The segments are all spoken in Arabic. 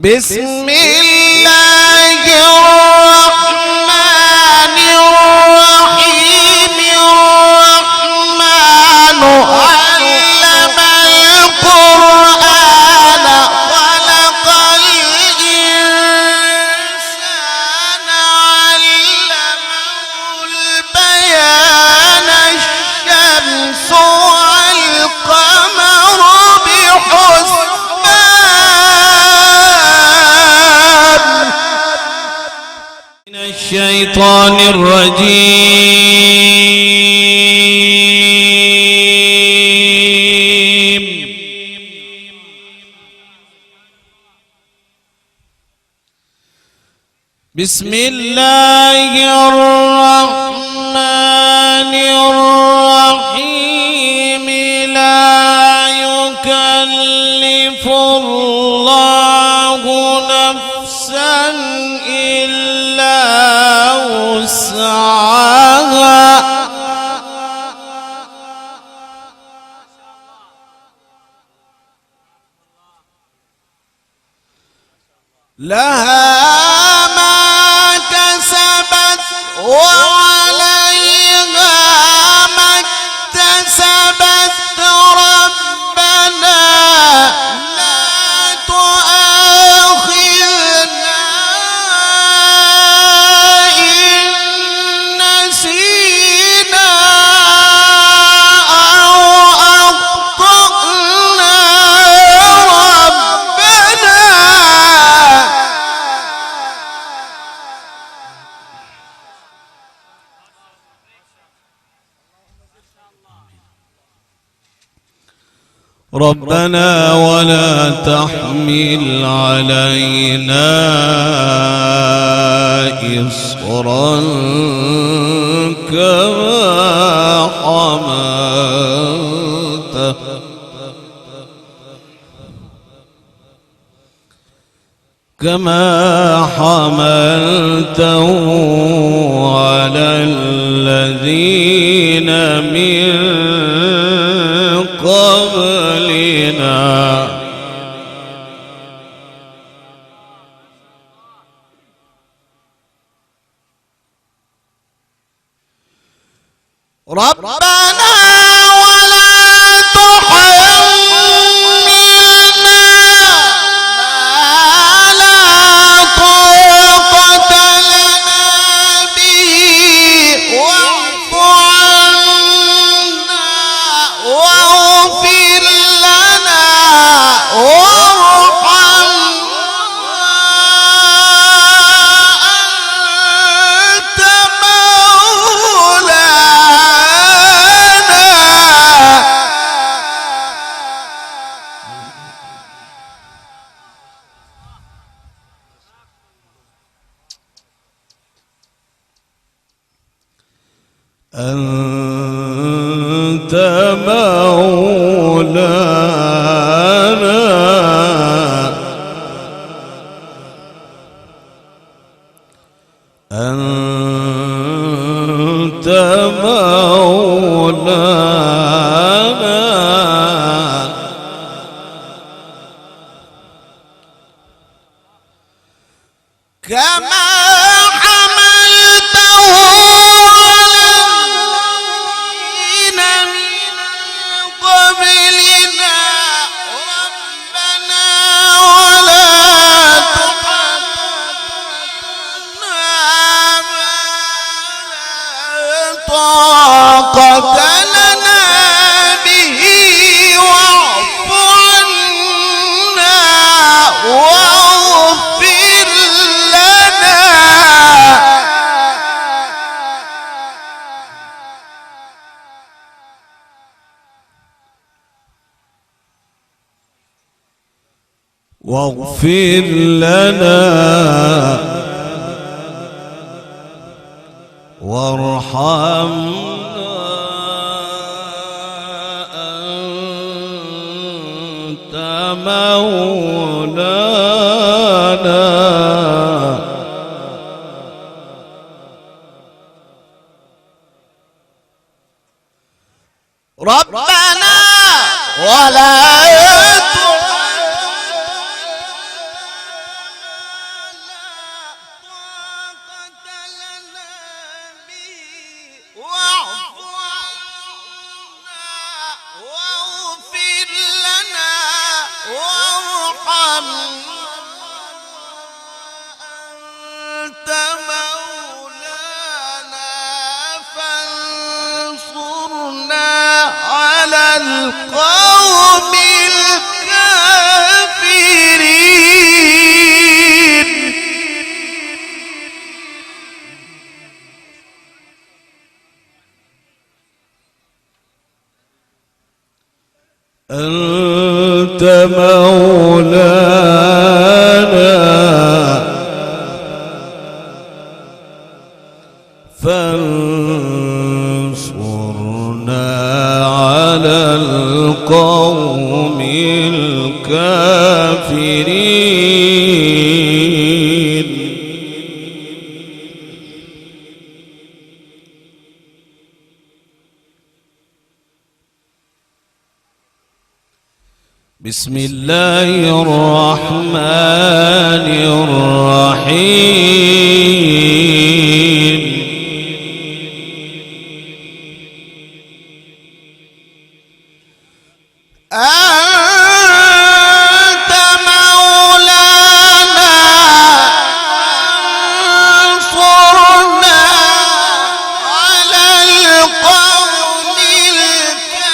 بسم الله الرحمن الرحيم. الرحمن علم القرآن خلق الإنسان علمه البيان. الشمس والقمر بحسبان. من الشيطان الرجيم. بسم الله الرحمن الرحيم. لا يكلف الله نفسا إلا وسعها. لها ما كسبت وعليها ما اكتسبت. ربنا لا تؤاخذنا إن نسينا أو أخطأنا. ربنا ولا تحمل علينا إصرا كما حملته على الذين من قبلنا. ربنا ولا تحملنا ما لا طاقة لنا به. واعف عنا واغفر لنا وارحمنا أنت مولانا. أنت مولانا أنت مولانا كما حملته على الذين من قبلنا. ربنا ولا تحملنا ما لا طاقة لنا به. واعف عنا واغفر لنا. واغفر لنا وارحمنا أنت مولانا. ربنا ولا أنت مولانا فانصرنا على القوم الكافرين. بسم الله الرحمن الرحيم. أنت مولانا فانصرنا على القوم الكافرين.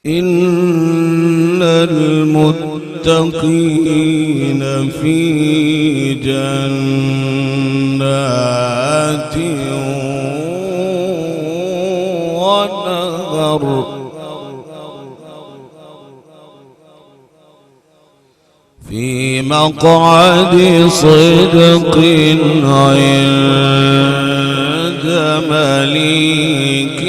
إن المتقين في جنات ونهر في مقعد صدق عند مليك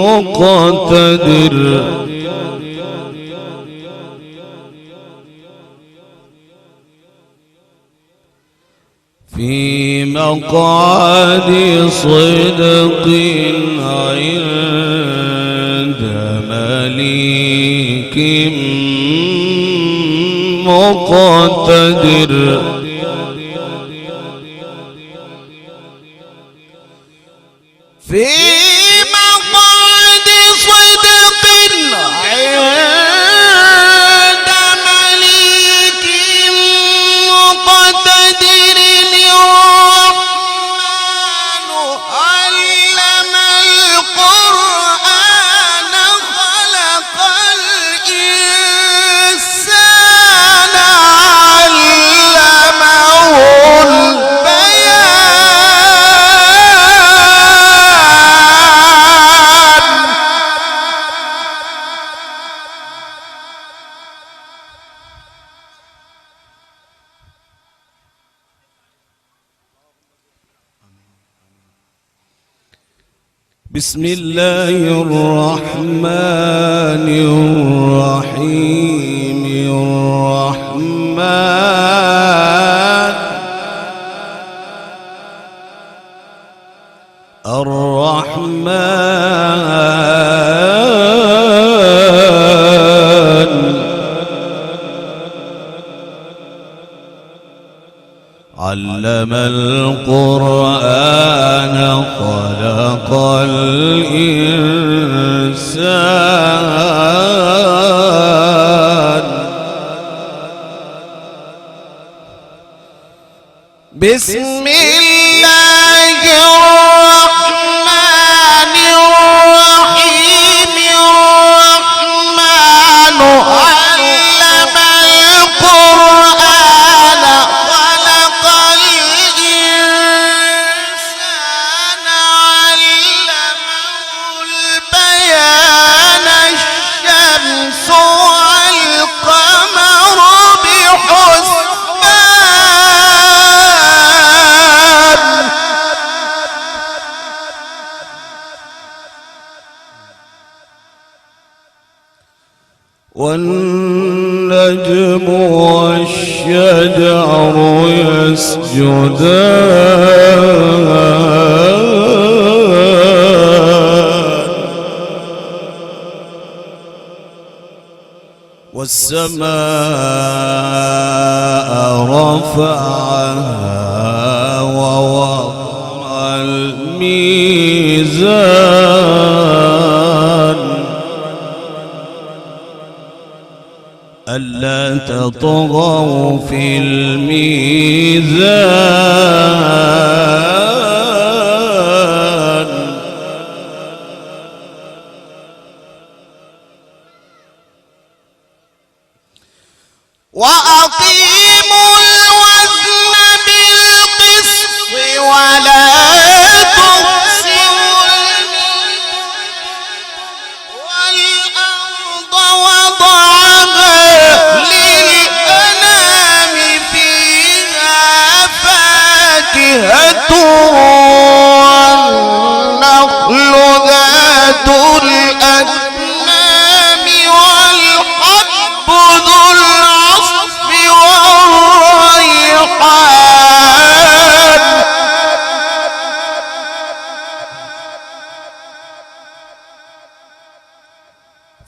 مقتدر. في مقعد صدق عند مليك مقتدر. في مقعد صدق عند مليك مقتدر. الرحمن علم القرآن خلق الإنسان علمه بسم الله الرحمن الرحيم. الرحمن علم القرآن خلق الإنسان. بسم الله الرحمن الرحيم. الرحمن علم القرآن خلق الإنسان علمه البيان. الشمس والقمر بحسبان. والنجم والشجر يسجدان. والسماء رفعها ووضع الميزان. ألا تطغوا في الميزان وأقيموا الوزن بالقسط ولا تخسروا والأرض وضعها للأنام فيها فاكهة والنخل ذات الأكمام والحب ذو العصف والريحان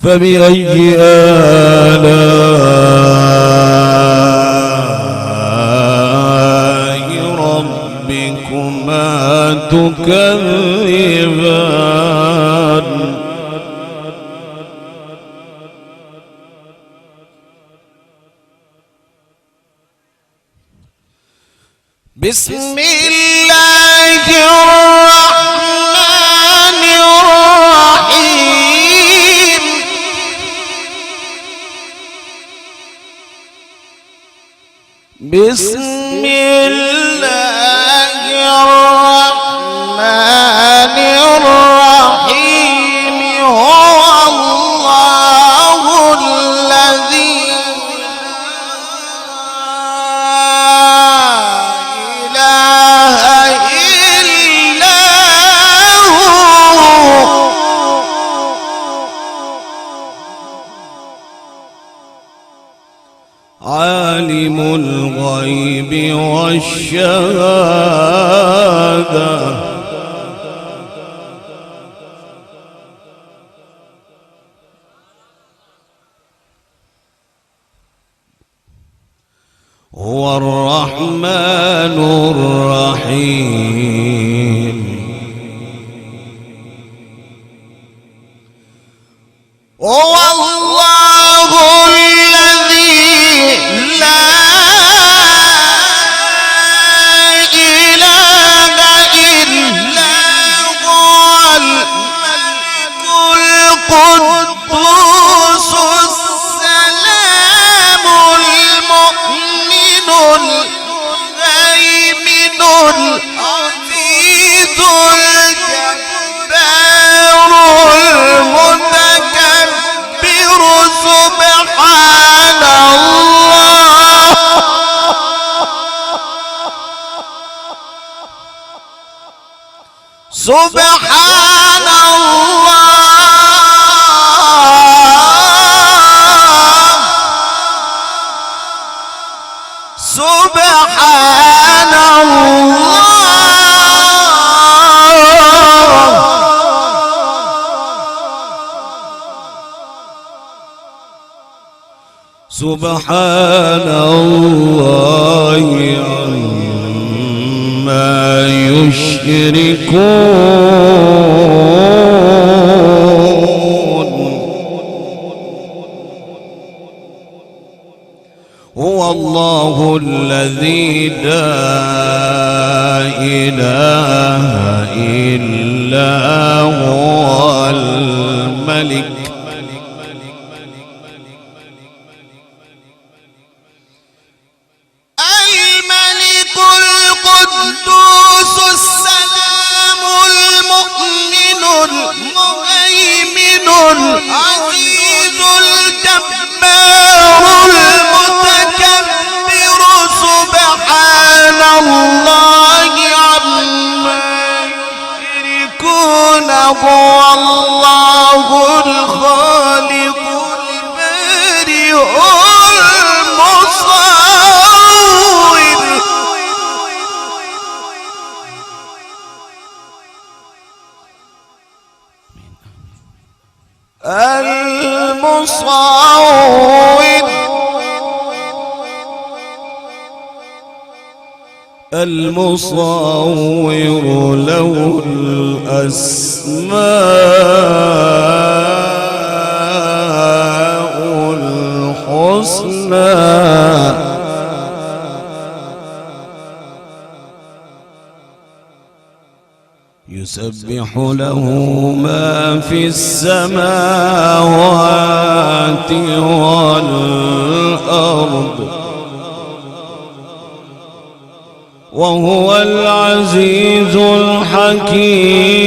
فبأي آلاء ربكما تكذبان بسم الله الرحمن الرحيم بسم الله الرحمن الرحيم هو الله الذي لا إله إلا هو عالم الغيب والشهادة هو الرحمن الرحيم هو الله الذي لا إله إلا هو الملك القدوس السلام المؤمن المهيمن العزيز الجبار المتكبر سبحان الله سبحان الله سبحان الله سبحان الله عما يشركون هو الله الذي لا إله إلا هو الملك القدوس السلام المؤمن المهيمن العزيز الجبار المتكبر سبحان الله عما يشركون هو الله الخالق البارئ المصور المصور له الأسماء الحسنى الحسنى يسبح له ما في السماوات والأرض وهو العزيز الحكيم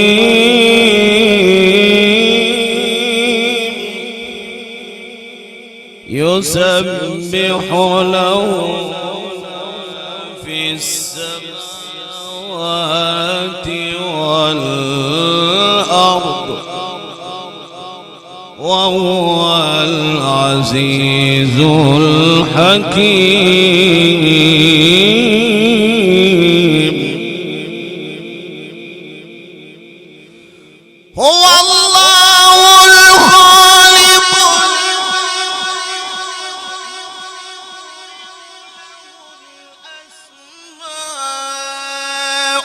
يسبح له في السماوات والأرض وهو العزيز الحكيم هو الله الخالق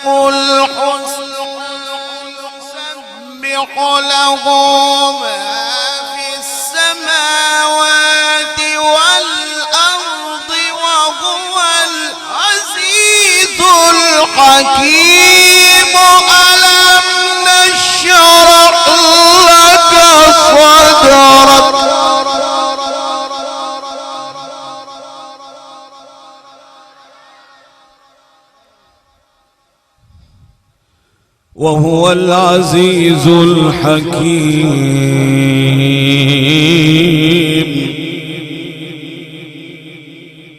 الحسنى يسبح له ما في السماوات والأرض وهو العزيز الحكيم ألم نشرح لك صدرك وهو العزيز الحكيم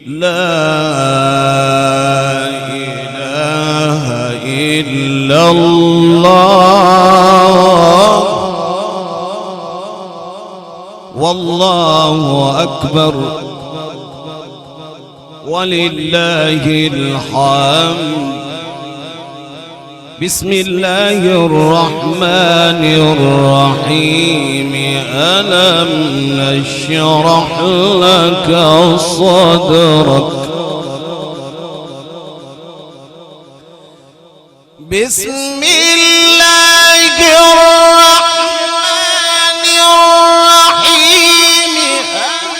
لا إله إلا الله والله أكبر ولله الحمد بسم الله الرحمن الرحيم ألم نشرح لك صدرك بسم الله الرحمن الرحيم ألم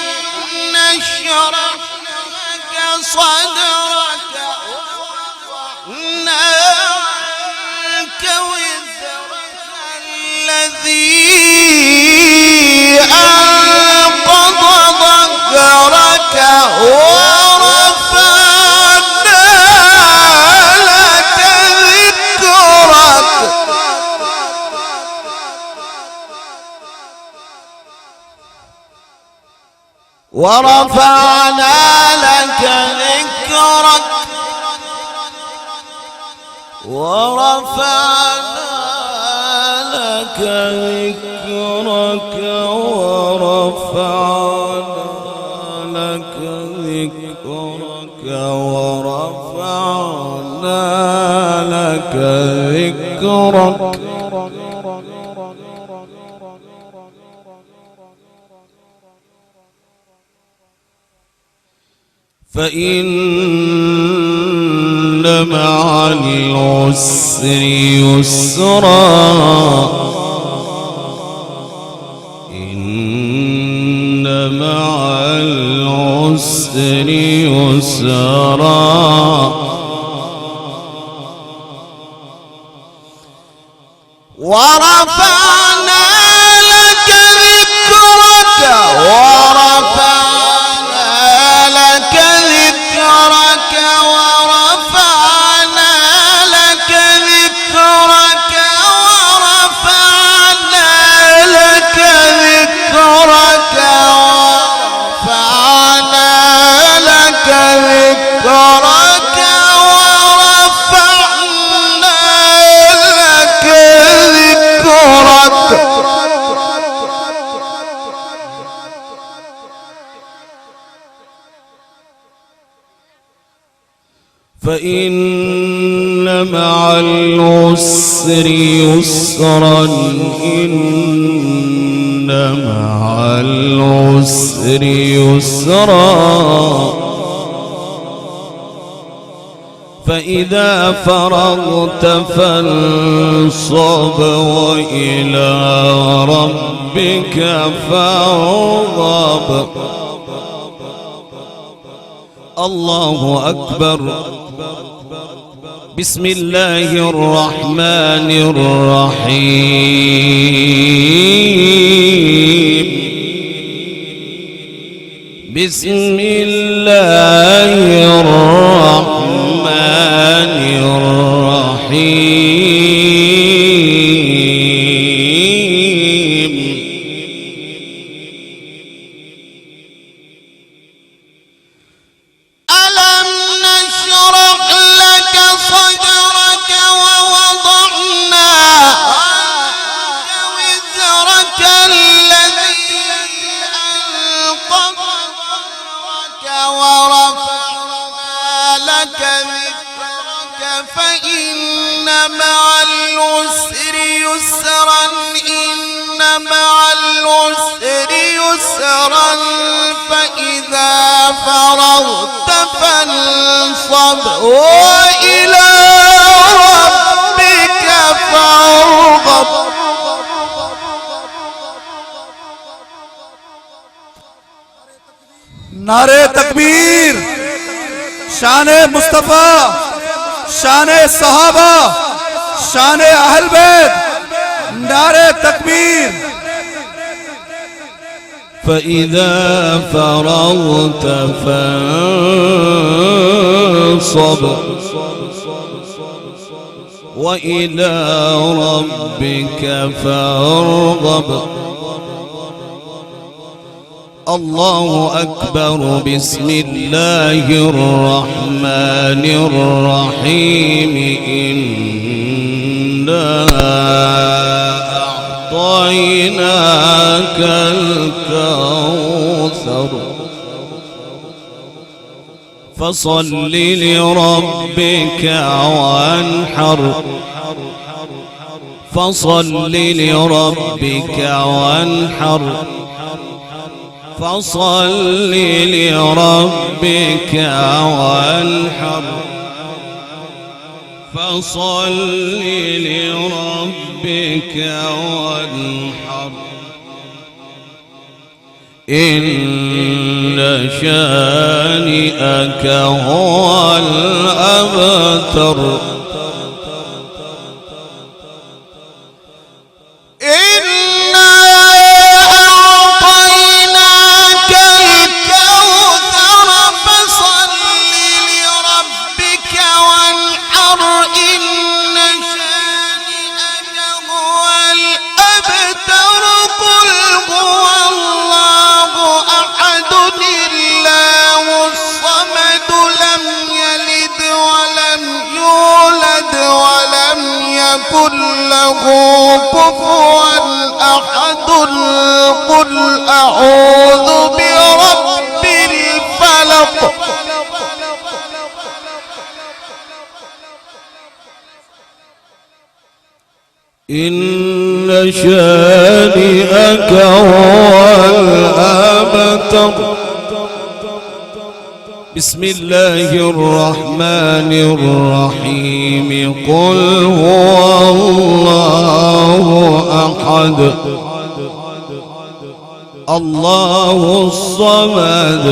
نشرح لك صدرك ووضعنا عنك وزرك الذي أنقض ظهرك ورفعنا لك ذكرك ورفعنا لك ذكرك ورفعنا لك ذكرك ورفعنا لك ذكرك ورفعنا لك ذكرك فإن مع العسر يسرا إن مع العسر يسرا ورفعنا لك ذكرك ورفعنا لك ذكرك ورفعنا لك ذكرك ورفعنا لك ذكرك ورفعنا لك ذكرك ورفعنا لك ذكرك فإن مع العسر يسرا إن مع العسر يسرا فإذا فرغت فانصب وإلى ربك فارغب الله أكبر. بسم الله الرحمن الرحيم. بسم الله الرحمن الرحيم. ألم نشرح لك صدرك ووضعنا عنك وزرك الذي أنقض ظهرك ورفعنا لك ذكرك فإن مع العسر يسرا إن مع العسر يسرا فإذا فرغت فانصب وإلى ربك فارغب. नारे तकबीर, शाने मुस्तफा, शाने सहाबा, शाने अहल बैत, नारे तकबीर। فإذا فرغت فانصب وإلى ربك فارغب. الله أكبر. بسم الله الرحمن الرحيم. إنا أعطيناك الكوثر فصل لربك وانحر فصل لربك وانحر فصل لربك وانحر فصل لربك وانحر. إن شانئك هو الأبتر. له كفوا أحد. قل أعوذ برب الفلق. إن شانئك هو الأبتر. بسم الله الرحمن الرحيم. قل هو الله أحد الله الصمد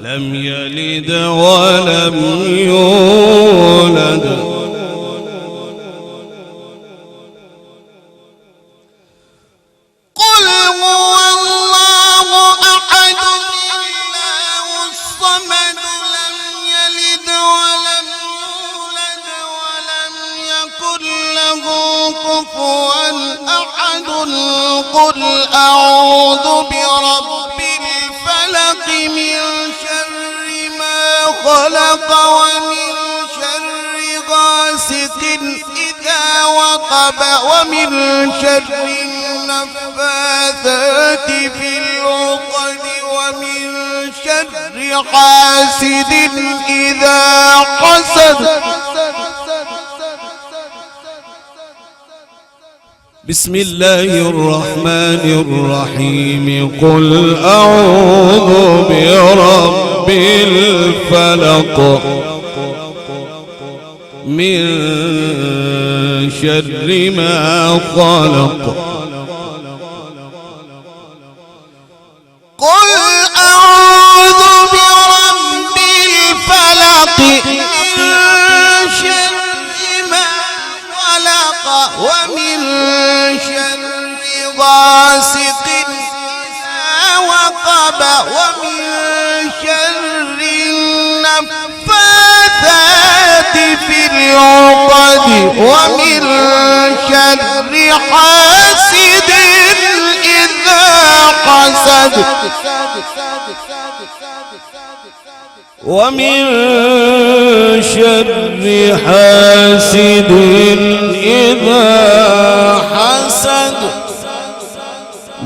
لم يلد ولم يولد قل أعوذ برب الفلق من شر ما خلق ومن شر غاسق إذا وقب ومن شر النفاثات في العقد ومن شر حاسد إذا حسد. بسم الله الرحمن الرحيم. قل أعوذ برب الفلق من شر ما خلق. قل أعوذ ومن شر حاسد إذا حسد.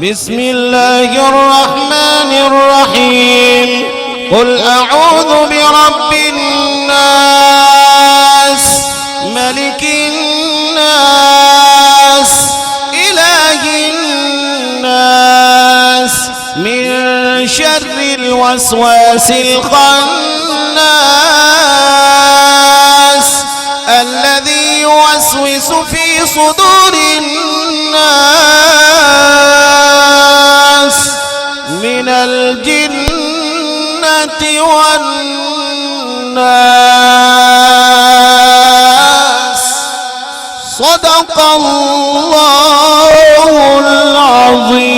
بسم الله الرحمن الرحيم. قل أعوذ برب الناس ملك الناس إله الناس من شر الوسواس الخناس الذي يوسوس في صدور الناس من الجنة والناس. صدق الله العظيم.